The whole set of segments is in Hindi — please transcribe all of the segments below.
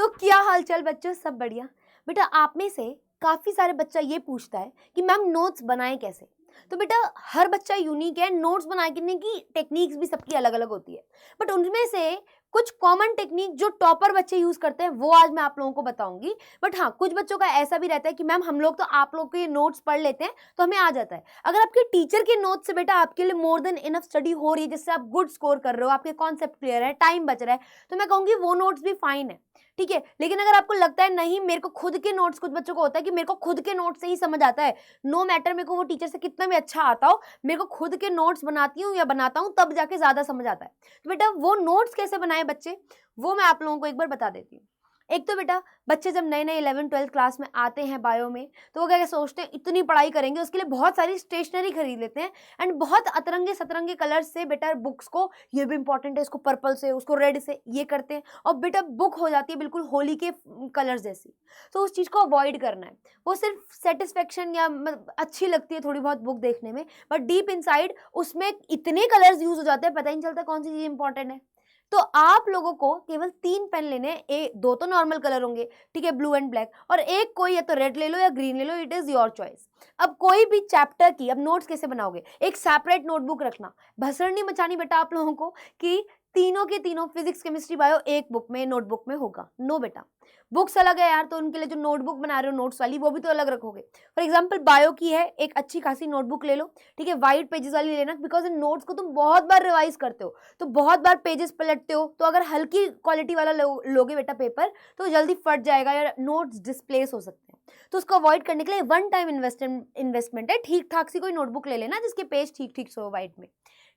तो क्या हालचाल बच्चों, सब बढ़िया। बेटा आप में से काफ़ी सारे बच्चा ये पूछता है कि मैम नोट्स बनाएं कैसे। तो बेटा हर बच्चा यूनिक है, नोट्स बनाने की टेक्निक्स भी सबकी अलग अलग होती है। बट उनमें से कुछ कॉमन टेक्निक जो टॉपर बच्चे यूज़ करते हैं वो आज मैं आप लोगों को बताऊंगी। बट हाँ, कुछ बच्चों का ऐसा भी रहता है कि मैम हम लोग तो आप लोग के नोट्स पढ़ लेते हैं तो हमें आ जाता है। अगर आपके टीचर के नोट्स से बेटा आपके लिए मोर देन इनफ स्टडी हो रही है, जिससे आप गुड स्कोर कर रहे हो, आपके कॉन्सेप्ट क्लियर है, टाइम बच रहा है, तो मैं कहूँगी वो नोट्स भी फाइन है। ठीक है, लेकिन अगर आपको लगता है नहीं मेरे को खुद के नोट्स, कुछ बच्चों को होता है कि मेरे को खुद के नोट्स से ही समझ आता है, नो मैटर मेरे को वो टीचर से कितना भी अच्छा आता हो, मेरे को खुद के नोट्स बनाती हूँ या बनाता हूँ तब जाके ज्यादा समझ आता है। तो बेटा वो नोट्स कैसे बनाए बच्चे, वो मैं आप लोगों को एक बार बता देती हूँ। एक तो बेटा बच्चे जब नए नए 11th 12th क्लास में आते हैं बायो में, तो वो क्या सोचते हैं इतनी पढ़ाई करेंगे, उसके लिए बहुत सारी स्टेशनरी खरीद लेते हैं एंड बहुत अतरंगे सतरंगे कलर्स से बेटा बुक्स को, ये भी इंपॉर्टेंट है, इसको पर्पल से, उसको रेड से, ये करते हैं और बेटा बुक हो जाती है बिल्कुल होली के कलर्स जैसी। तो उस चीज़ को अवॉइड करना है। वो सिर्फ सेटिस्फेक्शन या अच्छी लगती है थोड़ी बहुत बुक देखने में, बट डीप इनसाइड उसमें इतने कलर्स यूज हो जाते हैं पता ही नहीं चलता कौन सी चीज़ इंपॉर्टेंट है। तो आप लोगों को केवल 3 पेन लेने हैं, दो तो नॉर्मल कलर होंगे, ठीक है, ब्लू एंड ब्लैक, और एक कोई या तो रेड ले लो या ग्रीन ले लो, इट इज योर चॉइस। अब कोई भी चैप्टर की अब नोट्स कैसे बनाओगे, एक सेपरेट नोटबुक रखना। भसड़ नहीं मचानी बेटा आप लोगों को कि तीनों के तीनों फिजिक्स केमिस्ट्री बायो एक बुक में, नोटबुक में होगा। नो बेटा, बुक्स अलग है यार, तो उनके लिए जो नोटबुक बना रहे हो नोट्स वाली, वो भी तो अलग रखोगे। फॉर एग्जाम्पल बायो की है, एक अच्छी खासी नोटबुक ले लो, ठीक है, वाइट पेजेस वाली लेना, बिकॉज इन नोट्स को तुम बहुत बार रिवाइज करते हो, तो बहुत बार पेजेस पलटते हो, तो अगर हल्की क्वालिटी वाला लोगे बेटा पेपर, तो जल्दी फट जाएगा या नोट्स डिस्प्लेस हो सकते हैं। तो उसको अवॉइड करने के लिए वन टाइम इन्वेस्टमेंट है, ठीक ठाक सी कोई नोटबुक ले लेना जिसके पेज ठीक ठीक से हो वाइट में।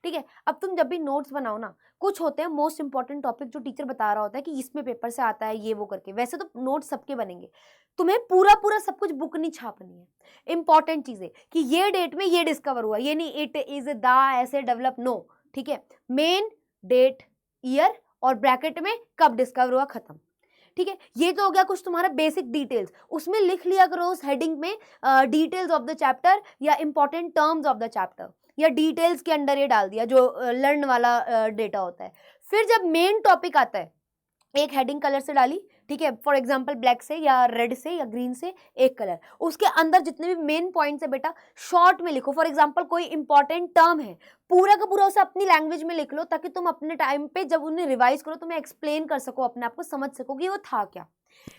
ठीक है, अब तुम जब भी नोट्स बनाओ ना, कुछ होते हैं मोस्ट इंपॉर्टेंट टॉपिक जो टीचर बता रहा होता है कि इसमें पेपर से आता है ये वो करके, वैसे तो नोट्स सबके बनेंगे, तुम्हें पूरा पूरा सब कुछ बुक नहीं छापनी है। इंपॉर्टेंट चीजें कि ये डेट में ये डिस्कवर हुआ, ये नहीं इट इज द ऐसे डेवलप, नो। ठीक है, मेन डेट, ईयर और ब्रैकेट में कब डिस्कवर हुआ, खत्म। ठीक है, ये तो हो गया कुछ तुम्हारा बेसिक डिटेल्स, उसमें लिख लिया करो उस हेडिंग में डिटेल्स ऑफ द चैप्टर या important terms of the chapter, या डिटेल्स के अंडर ये डाल दिया जो लर्न वाला डेटा होता है। फिर जब मेन टॉपिक आता है, एक हेडिंग कलर से डाली, ठीक है, फॉर एग्जांपल ब्लैक से या रेड से या ग्रीन से एक कलर, उसके अंदर जितने भी मेन पॉइंट्स है बेटा शॉर्ट में लिखो। फॉर एग्जांपल कोई इंपॉर्टेंट टर्म है, पूरा का पूरा उसे अपनी लैंग्वेज में लिख लो, ताकि तुम अपने टाइम पे जब उन्हें रिवाइज करो तुम्हें एक्सप्लेन कर सको, अपने आप को समझ सको कि वो था क्या।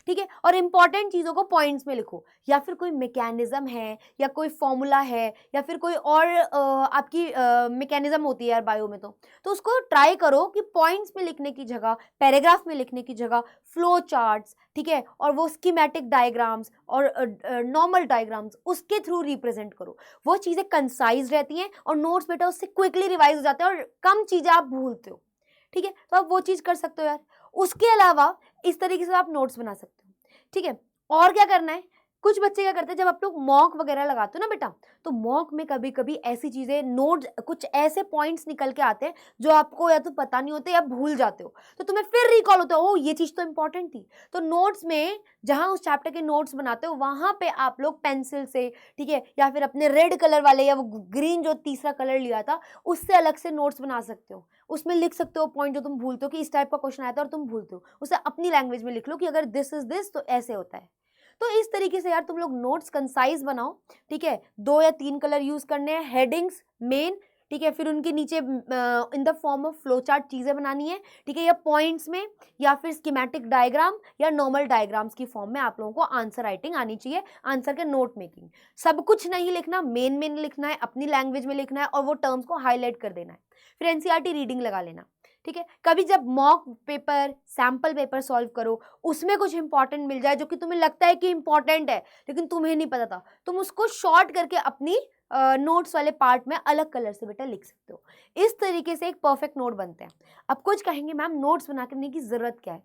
ठीक है, और इंपॉर्टेंट चीजों को पॉइंट्स में लिखो, या फिर कोई मैकेनिज्म है या कोई फॉर्मूला है या फिर कोई और आपकी मैकेनिज्म होती है यार बायो में, तो उसको ट्राई करो कि पॉइंट्स में लिखने की जगह, पैराग्राफ में लिखने की जगह फ्लो चार्ट्स, ठीक है, और वो स्कीमेटिक डायग्राम्स और नॉर्मल डायग्राम्स उसके थ्रू रिप्रेजेंट करो। वो चीज़ें कंसाइज रहती हैं और नोट्स बेटा उससे क्विकली रिवाइज हो जाते हैं और कम चीज़ें आप भूलते हो। ठीक है, तो आप वो चीज़ कर सकते हो यार। उसके अलावा इस तरीके से आप नोट्स बना सकते हो। ठीक है, और क्या करना है, कुछ बच्चे क्या करते हैं जब आप लोग मॉक वगैरह लगाते हो ना बेटा, तो मॉक में कभी कभी ऐसी चीज़ें नोट, कुछ ऐसे पॉइंट्स निकल के आते हैं जो आपको या तो पता नहीं होते या भूल जाते हो, तो तुम्हें फिर रिकॉल होता है, ओ ये चीज़ तो इंपॉर्टेंट थी। तो नोट्स में जहाँ उस चैप्टर के नोट्स बनाते हो वहाँ पे आप लोग पेंसिल से, ठीक है, या फिर अपने रेड कलर वाले या वो ग्रीन जो तीसरा कलर लिया था उससे अलग से नोट्स बना सकते हो। उसमें लिख सकते हो पॉइंट जो तुम भूलते हो कि इस टाइप का क्वेश्चन आया था और तुम भूलते हो, उसे अपनी लैंग्वेज में लिख लो कि अगर दिस इज दिस तो ऐसे होता है। तो इस तरीके से यार तुम लोग नोट्स कंसाइज बनाओ। ठीक है, 2 या 3 कलर यूज करने हैं, हेडिंग्स मेन, ठीक है, फिर उनके नीचे in the form of flow chart चीजें बनानी है, ठीक है, या पॉइंट्स में या फिर स्कीमेटिक डायग्राम या नॉर्मल डायग्राम्स की फॉर्म में आप लोगों को आंसर राइटिंग आनी चाहिए, आंसर के नोट मेकिंग। सब कुछ नहीं लिखना, मेन मेन लिखना है, अपनी लैंग्वेज में लिखना है और वो टर्म्स को हाईलाइट कर देना है। फिर एनसीईआरटी रीडिंग लगा लेना। ठीक है, कभी जब mock paper, sample paper solve करो, उसमें कुछ इंपॉर्टेंट मिल जाए जो कि तुम्हें लगता है कि इंपॉर्टेंट है लेकिन तुम्हें नहीं पता था, तुम उसको शॉर्ट करके अपनी नोट्स वाले पार्ट में अलग कलर से बेटा लिख सकते हो। इस तरीके से एक परफेक्ट नोट बनते हैं। अब कुछ कहेंगे मैम नोट्स बनाने की जरूरत क्या है।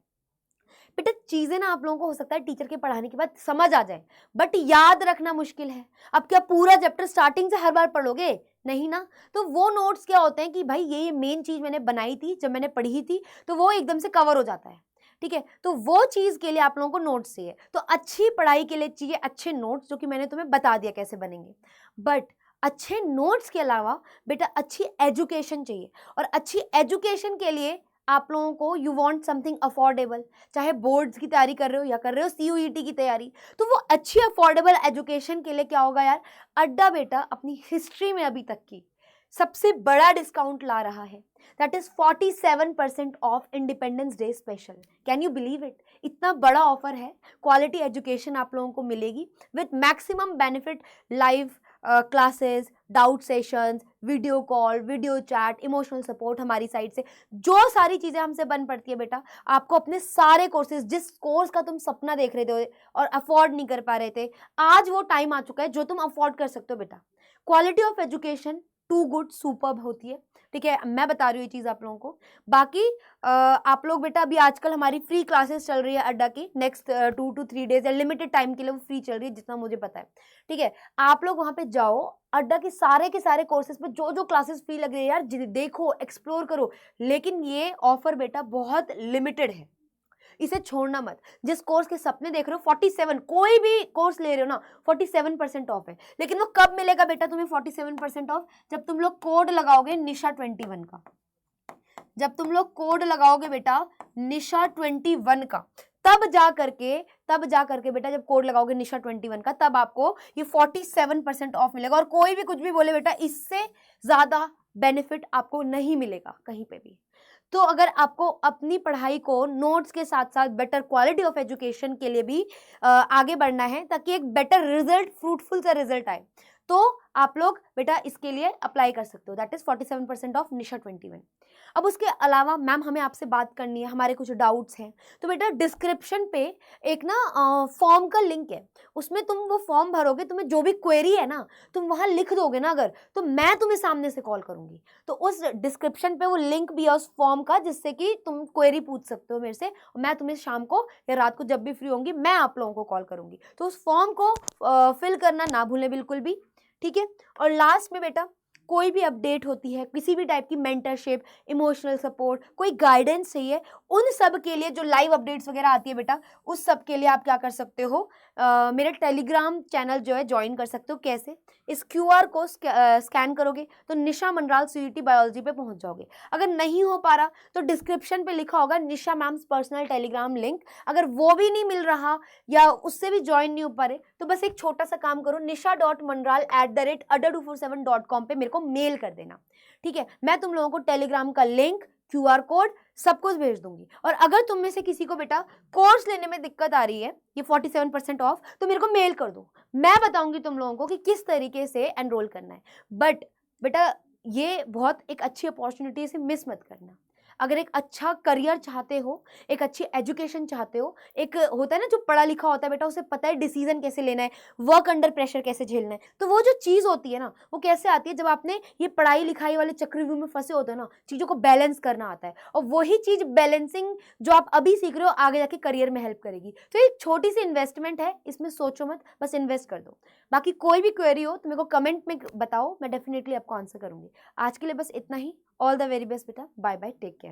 बेटा चीजें ना आप लोगों को हो सकता है टीचर के पढ़ाने के बाद समझ आ जाए, बट याद रखना मुश्किल है। अब क्या पूरा चैप्टर स्टार्टिंग से हर बार पढ़ोगे, नहीं ना। तो वो नोट्स क्या होते हैं कि भाई ये मेन चीज मैंने बनाई थी, जब मैंने पढ़ी थी तो वो एकदम से कवर हो जाता है। ठीक है, तो वो चीज के लिए आप लोगों को नोट्स चाहिए। तो अच्छी पढ़ाई के लिए चाहिए अच्छे नोट्स, जो कि मैंने तुम्हें बता दिया कैसे बनेंगे। बट अच्छे नोट्स के अलावा बेटा अच्छी एजुकेशन चाहिए, और अच्छी एजुकेशन के लिए आप लोगों को यू वांट समथिंग अफोर्डेबल, चाहे बोर्ड्स की तैयारी कर रहे हो या कर रहे हो सीयूईटी की तैयारी, तो वो अच्छी अफोर्डेबल एजुकेशन के लिए क्या होगा यार, अड्डा बेटा अपनी हिस्ट्री में अभी तक की सबसे बड़ा डिस्काउंट ला रहा है, that is 47% of independence day special. Can you believe it, इतना बड़ा ऑफर है, क्वालिटी एजुकेशन आप लोगों को मिलेगी with maximum benefit, live classes, doubt sessions, video call, video chat, emotional support हमारी साइड से, जो सारी चीज़ें हमसे बन पड़ती है बेटा, आपको अपने सारे कोर्सेज, जिस कोर्स का तुम सपना देख रहे थे और अफोर्ड नहीं कर पा रहे थे, आज वो टाइम आ चुका है जो तुम अफोर्ड कर सकते हो बेटा। Quality of education too good superb होती है, ठीक है, मैं बता रही हूँ ये चीज़ आप लोगों को। बाकी आप लोग बेटा अभी आजकल हमारी फ्री क्लासेस चल रही है अड्डा की, नेक्स्ट 2 to 3 डेज या लिमिटेड टाइम के लिए वो फ्री चल रही है जितना मुझे पता है, ठीक है। आप लोग वहाँ पे जाओ, अड्डा के सारे कोर्सेज पे जो जो क्लासेस फ्री लग रही है यार, देखो, एक्सप्लोर करो, लेकिन ये ऑफर बेटा बहुत लिमिटेड है, इसे छोड़ना मत। जिस कोर्स के सपने देख रहे हो 47, कोई भी कोर्स ले रहे हो ना, 47% ऑफ है, लेकिन वो कब मिलेगा बेटा तुम्हें 47% ऑफ, जब तुम लोग कोड लगाओगे निशा 21 का, जब तुम लोग कोड लगाओगे बेटा निशा 21 का, तब जा करके बेटा, जब कोड लगाओगे निशा 21 का, तब आपको ये 47% ऑफ मिलेगा। और कोई भी कुछ भी बोले बेटा, इससे ज्यादा बेनिफिट आपको नहीं मिलेगा कहीं पे भी। तो अगर आपको अपनी पढ़ाई को नोट्स के साथ साथ बेटर क्वालिटी ऑफ एजुकेशन के लिए भी आगे बढ़ना है, ताकि एक बेटर रिजल्ट, फ्रूटफुल सा रिजल्ट आए, तो आप लोग बेटा इसके लिए अप्लाई कर सकते हो, दैट इज 47% ऑफ निशा 21। अब उसके अलावा मैम हमें आपसे बात करनी है, हमारे कुछ डाउट्स हैं, तो बेटा डिस्क्रिप्शन पे एक ना फॉर्म का लिंक है, उसमें तुम वो फॉर्म भरोगे, तुम्हें जो भी क्वेरी है ना, तुम वहाँ लिख दोगे ना अगर, तो मैं तुम्हें सामने से कॉल करूंगी, तो उस डिस्क्रिप्शन पे वो लिंक भी है उस फॉर्म का, जिससे कि तुम क्वेरी पूछ सकते हो मेरे से, और मैं तुम्हें शाम को या रात को जब भी फ्री होंगी मैं आप लोगों को कॉल करूंगी। तो उस फॉर्म को फिल करना ना भूलें बिल्कुल भी, ठीक है। और लास्ट में बेटा कोई भी अपडेट होती है, किसी भी टाइप की मेंटरशिप, इमोशनल सपोर्ट, कोई गाइडेंस चाहिए, उन सब के लिए जो लाइव अपडेट्स वगैरह आती है बेटा, उस सब के लिए आप क्या कर सकते हो, मेरे टेलीग्राम चैनल जो है ज्वाइन कर सकते हो। कैसे, इस क्यूआर को स्कैन करोगे तो निशा मंडराल सीयूईटी बायोलॉजी पे पहुंच जाओगे। अगर नहीं हो पा रहा तो डिस्क्रिप्शन पे लिखा होगा निशा मैम्स पर्सनल टेलीग्राम लिंक, अगर वो भी नहीं मिल रहा या उससे भी ज्वाइन नहीं हो पा रहे, तो बस एक छोटा सा काम करो, nisha.mandral@adda247.com पे मेरे को मेल कर देना, ठीक है। मैं तुम लोगों को टेलीग्राम का लिंक, क्यूआर कोड सब कुछ भेज दूंगी। और अगर तुम में से किसी को बेटा कोर्स लेने में दिक्कत आ रही है, ये 47% ऑफ, तो मेरे को मेल कर दो, मैं बताऊंगी तुम लोगों को कि किस तरीके से एनरोल करना है। बट बेटा ये बहुत एक अच्छी अपॉर्चुनिटी, इसे मिस मत करना। अगर एक अच्छा करियर चाहते हो, एक अच्छी एजुकेशन चाहते हो, एक होता है ना जो पढ़ा लिखा होता है बेटा, उसे पता है डिसीजन कैसे लेना है, वर्क अंडर प्रेशर कैसे झेलना है, तो वो जो चीज़ होती है ना, वो कैसे आती है, जब आपने ये पढ़ाई लिखाई वाले चक्रव्यूह में फंसे होते हो ना, चीज़ों को बैलेंस करना आता है, और वही चीज़ बैलेंसिंग जो आप अभी सीख रहे हो आगे जाके करियर में हेल्प करेगी। तो एक छोटी सी इन्वेस्टमेंट है, इसमें सोचो मत, बस इन्वेस्ट कर दो। बाकी कोई भी क्वेरी हो तो मेरे को कमेंट में बताओ, मैं डेफिनेटली आपको आंसर करूंगी। आज के लिए बस इतना ही। ऑल द वेरी बेस्ट बेटा, बाय बाय, टेक केयर।